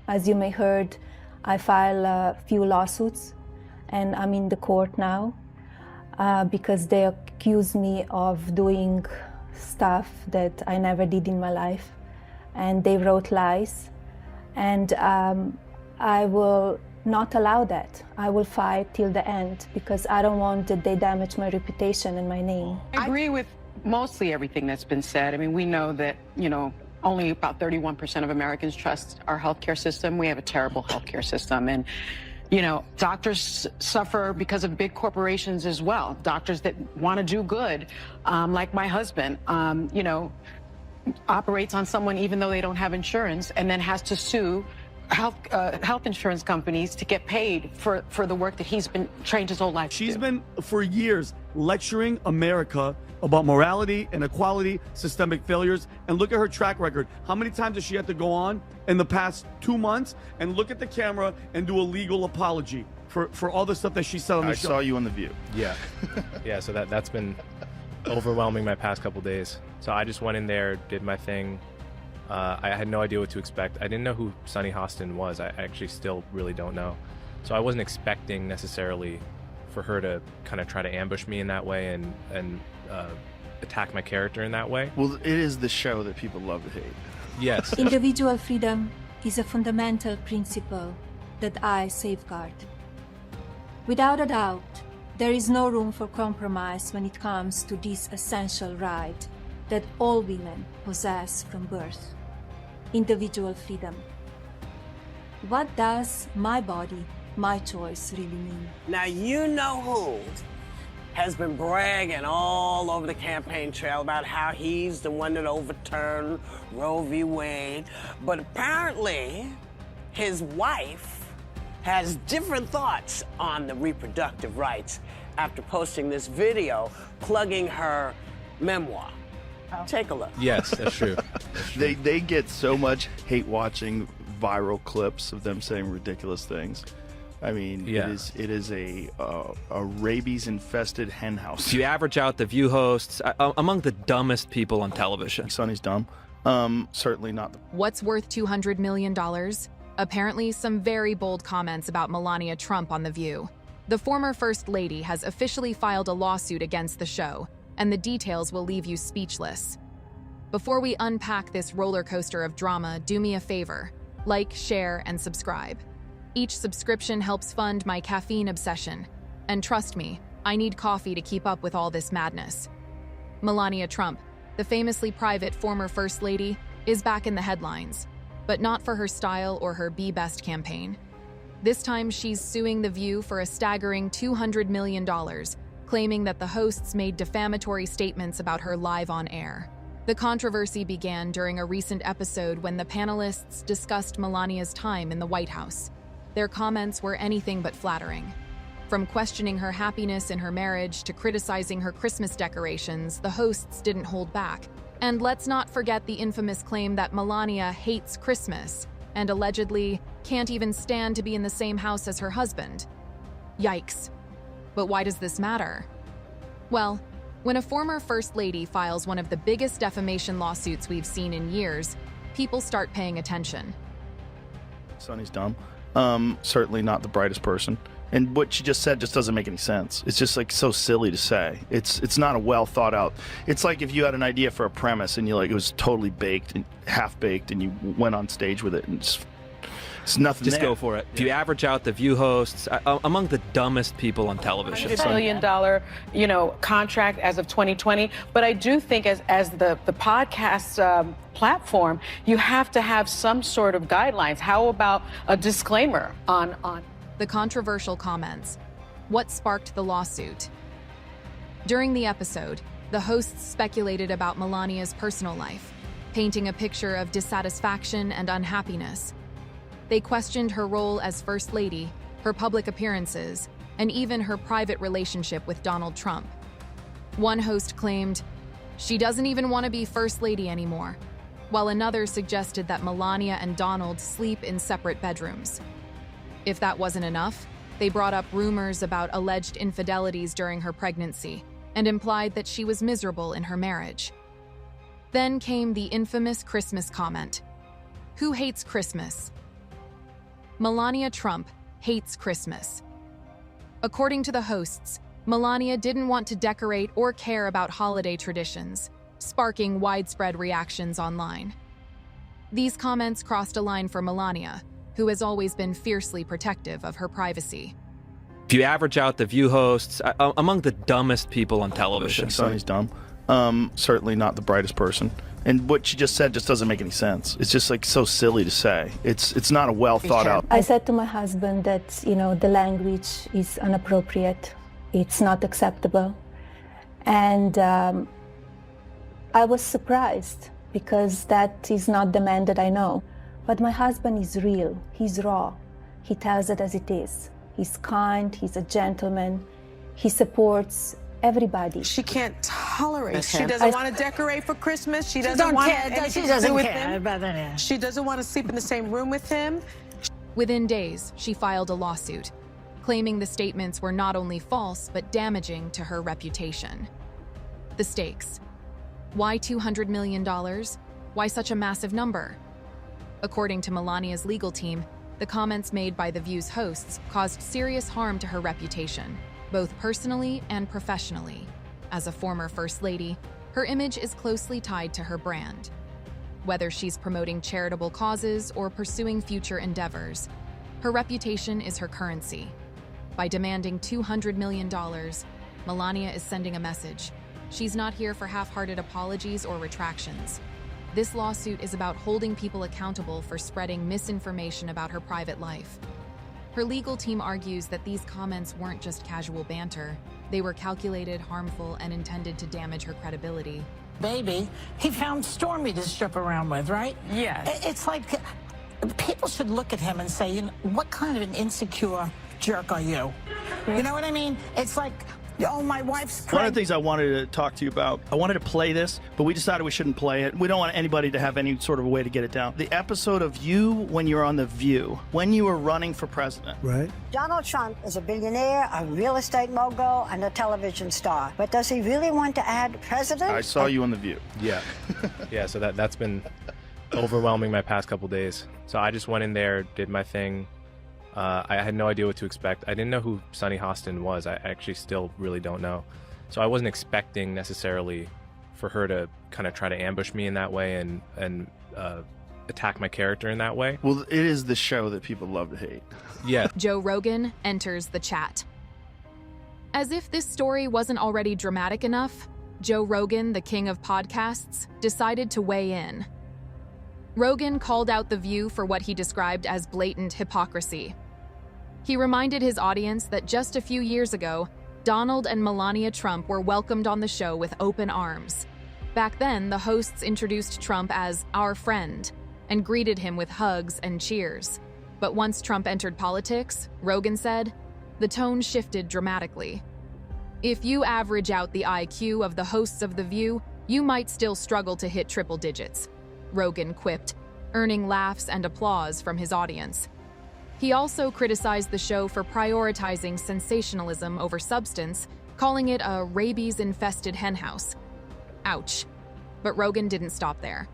As you may heard, I filed a few lawsuits, and I'm in the court now because they accuse me of doing stuff that I never did in my life, and they wrote lies, and I will not allow that. I will fight till the end because I don't want that they damage my reputation and my name. I agree with mostly everything that's been said. I mean, we know that, only about 31% of Americans trust our healthcare system. We have a terrible healthcare system. And, doctors suffer because of big corporations as well. Doctors that want to do good, like my husband, operates on someone even though they don't have insurance and then has to sue health insurance companies to get paid for the work that he's been trained his whole life to do. She's been, for years, lecturing America about morality, inequality, systemic failures, and look at her track record. How many times does she have to go on in the past 2 months and look at the camera and do a legal apology for all the stuff that she said on the show? I saw you on The View. Yeah. Yeah, so that's been overwhelming my past couple days. So I just went in there, did my thing. I had no idea what to expect. I didn't know who Sunny Hostin was. I actually still really don't know. So I wasn't expecting necessarily for her to kind of try to ambush me in that way and attack my character in that way. Well, it is the show that people love to hate. Yes. Individual freedom is a fundamental principle that I safeguard. Without a doubt, there is no room for compromise when it comes to this essential right that all women possess from birth. Individual freedom. What does my body, my choice really mean? Now you know who has been bragging all over the campaign trail about how he's the one that overturned Roe v. Wade, but apparently his wife has different thoughts on the reproductive rights after posting this video plugging her memoir. Take a look. Yes, that's true. They get so much hate watching viral clips of them saying ridiculous things. I mean, Yeah. it is a rabies infested hen house. If you average out the View hosts, among the dumbest people on television. Sonny's dumb. Certainly not. What's worth $200 million? Apparently, some very bold comments about Melania Trump on The View. The former First Lady has officially filed a lawsuit against the show, and the details will leave you speechless. Before we unpack this roller coaster of drama, do me a favor. Like, share, and subscribe. Each subscription helps fund my caffeine obsession. And trust me, I need coffee to keep up with all this madness. Melania Trump, the famously private former First Lady, is back in the headlines, but not for her style or her Be Best campaign. This time she's suing The View for a staggering $200 million, claiming that the hosts made defamatory statements about her live on air. The controversy began during a recent episode when the panelists discussed Melania's time in the White House. Their comments were anything but flattering. From questioning her happiness in her marriage to criticizing her Christmas decorations, the hosts didn't hold back. And let's not forget the infamous claim that Melania hates Christmas and allegedly can't even stand to be in the same house as her husband. Yikes. But why does this matter? Well, when a former First Lady files one of the biggest defamation lawsuits we've seen in years, people start paying attention. Sonny's dumb. Certainly not the brightest person. And what she just said just doesn't make any sense. It's just like so silly to say. It's not a well thought out. It's like if you had an idea for a premise and it was totally baked and half baked and you went on stage with it and it's nothing. Just there. go for it. If you average out the View hosts, among the dumbest people on television. $100 million, contract as of 2020. But I do think as the podcast platform, you have to have some sort of guidelines. How about a disclaimer on The controversial comments. What sparked the lawsuit? During the episode, the hosts speculated about Melania's personal life, painting a picture of dissatisfaction and unhappiness. They questioned her role as First Lady, her public appearances, and even her private relationship with Donald Trump. One host claimed, "She doesn't even want to be First Lady anymore," while another suggested that Melania and Donald sleep in separate bedrooms. If that wasn't enough, they brought up rumors about alleged infidelities during her pregnancy and implied that she was miserable in her marriage. Then came the infamous Christmas comment. Who hates Christmas? Melania Trump hates Christmas. According to the hosts, Melania didn't want to decorate or care about holiday traditions, sparking widespread reactions online. These comments crossed a line for Melania, who has always been fiercely protective of her privacy. If you average out the View hosts, among the dumbest people on television. Sonny's dumb. Certainly not the brightest person. And what she just said just doesn't make any sense. It's just like so silly to say. It's not a well thought out. I said to my husband that, the language is inappropriate. It's not acceptable. And I was surprised because that is not the man that I know. But my husband is real. He's raw. He tells it as it is. He's kind. He's a gentleman. He supports everybody. She can't tolerate him. She She doesn't doesn't want to decorate for Christmas. She doesn't don't want care. anything She to doesn't do with care him. about that. She doesn't want to sleep in the same room with him. Within days, she filed a lawsuit, claiming the statements were not only false but damaging to her reputation. The stakes. Why $200 million? Why such a massive number? According to Melania's legal team, the comments made by The View's hosts caused serious harm to her reputation, both personally and professionally. As a former First Lady, her image is closely tied to her brand. Whether she's promoting charitable causes or pursuing future endeavors, her reputation is her currency. By demanding $200 million, Melania is sending a message. She's not here for half-hearted apologies or retractions. This lawsuit is about holding people accountable for spreading misinformation about her private life. Her legal team argues that these comments weren't just casual banter. They were calculated, harmful, and intended to damage her credibility. Baby, he found Stormy to strip around with, right? Yes. It's like people should look at him and say, what kind of an insecure jerk are you? You know what I mean? It's like, oh, my wife's One pregnant. of the things I wanted to talk to you about, I wanted to play this, but we decided we shouldn't play it. We don't want anybody to have any sort of a way to get it down. The episode of you when you're on The View, when you were running for president. Right. Donald Trump is a billionaire, a real estate mogul, and a television star. But does he really want to add president? I saw you on The View. Yeah. Yeah, so that's been overwhelming my past couple days. So I just went in there, did my thing. I had no idea what to expect. I didn't know who Sunny Hostin was. I actually still really don't know. So I wasn't expecting necessarily for her to kind of try to ambush me in that way and attack my character in that way. Well, it is the show that people love to hate. Yeah. Joe Rogan enters the chat. As if this story wasn't already dramatic enough, Joe Rogan, the king of podcasts, decided to weigh in. Rogan called out The View for what he described as blatant hypocrisy. He reminded his audience that just a few years ago, Donald and Melania Trump were welcomed on the show with open arms. Back then, the hosts introduced Trump as our friend and greeted him with hugs and cheers. But once Trump entered politics, Rogan said, the tone shifted dramatically. If you average out the IQ of the hosts of The View, you might still struggle to hit triple digits, Rogan quipped, earning laughs and applause from his audience. He also criticized the show for prioritizing sensationalism over substance, calling it a rabies-infested henhouse. Ouch. But Rogan didn't stop there.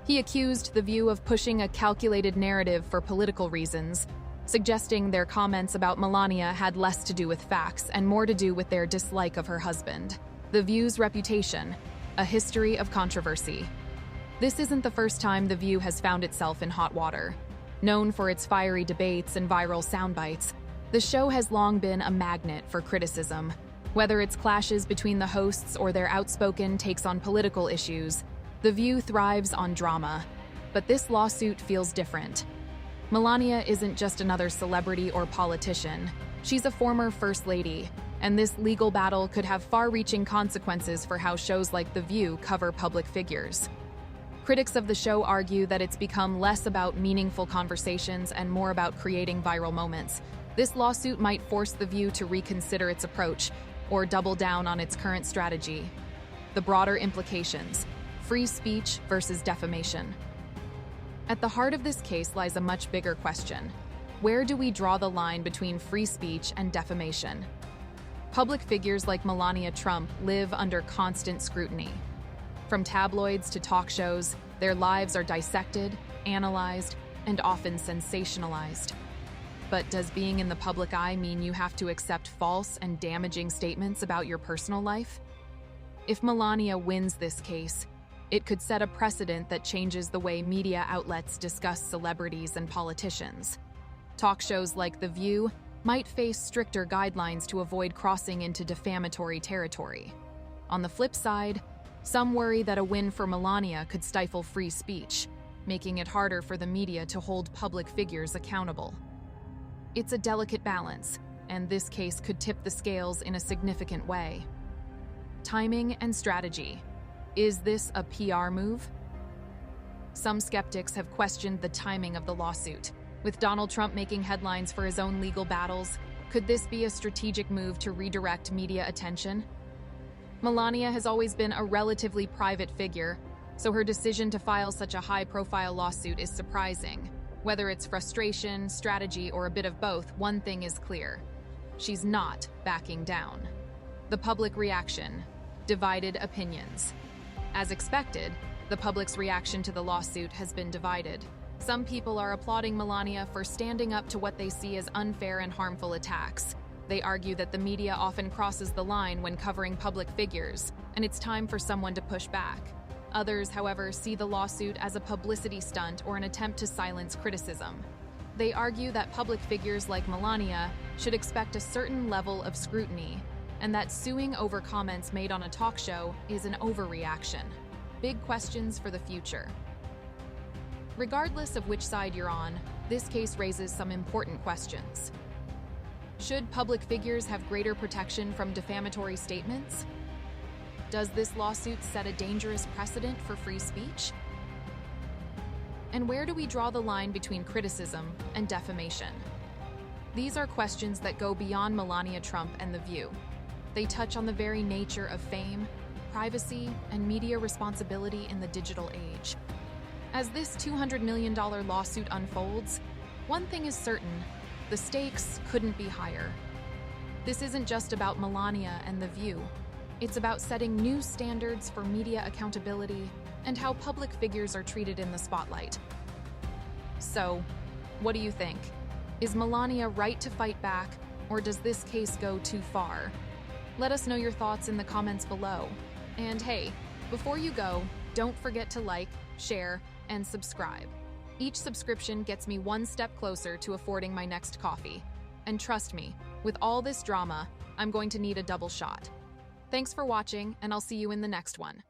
He accused The View of pushing a calculated narrative for political reasons, suggesting their comments about Melania had less to do with facts and more to do with their dislike of her husband. The View's reputation, a history of controversy. This isn't the first time The View has found itself in hot water. Known for its fiery debates and viral soundbites, the show has long been a magnet for criticism. Whether it's clashes between the hosts or their outspoken takes on political issues, The View thrives on drama. But this lawsuit feels different. Melania isn't just another celebrity or politician. She's a former First Lady, and this legal battle could have far-reaching consequences for how shows like The View cover public figures. Critics of the show argue that it's become less about meaningful conversations and more about creating viral moments. This lawsuit might force The View to reconsider its approach or double down on its current strategy. The broader implications: free speech versus defamation. At the heart of this case lies a much bigger question. Where do we draw the line between free speech and defamation? Public figures like Melania Trump live under constant scrutiny. From tabloids to talk shows, their lives are dissected, analyzed, and often sensationalized. But does being in the public eye mean you have to accept false and damaging statements about your personal life? If Melania wins this case, it could set a precedent that changes the way media outlets discuss celebrities and politicians. Talk shows like The View might face stricter guidelines to avoid crossing into defamatory territory. On the flip side, some worry that a win for Melania could stifle free speech, making it harder for the media to hold public figures accountable. It's a delicate balance, and this case could tip the scales in a significant way. Timing and strategy. Is this a PR move? Some skeptics have questioned the timing of the lawsuit. With Donald Trump making headlines for his own legal battles, could this be a strategic move to redirect media attention? Melania has always been a relatively private figure, so her decision to file such a high-profile lawsuit is surprising. Whether it's frustration, strategy, or a bit of both, one thing is clear. She's not backing down. The public reaction. Divided opinions. As expected, the public's reaction to the lawsuit has been divided. Some people are applauding Melania for standing up to what they see as unfair and harmful attacks. They argue that the media often crosses the line when covering public figures, and it's time for someone to push back. Others, however, see the lawsuit as a publicity stunt or an attempt to silence criticism. They argue that public figures like Melania should expect a certain level of scrutiny, and that suing over comments made on a talk show is an overreaction. Big questions for the future. Regardless of which side you're on, this case raises some important questions. Should public figures have greater protection from defamatory statements? Does this lawsuit set a dangerous precedent for free speech? And where do we draw the line between criticism and defamation? These are questions that go beyond Melania Trump and The View. They touch on the very nature of fame, privacy, and media responsibility in the digital age. As this $200 million lawsuit unfolds, one thing is certain: the stakes couldn't be higher. This isn't just about Melania and The View. It's about setting new standards for media accountability and how public figures are treated in the spotlight. So, what do you think? Is Melania right to fight back, or does this case go too far? Let us know your thoughts in the comments below. And hey, before you go, don't forget to like, share, and subscribe. Each subscription gets me one step closer to affording my next coffee. And trust me, with all this drama, I'm going to need a double shot. Thanks for watching, and I'll see you in the next one.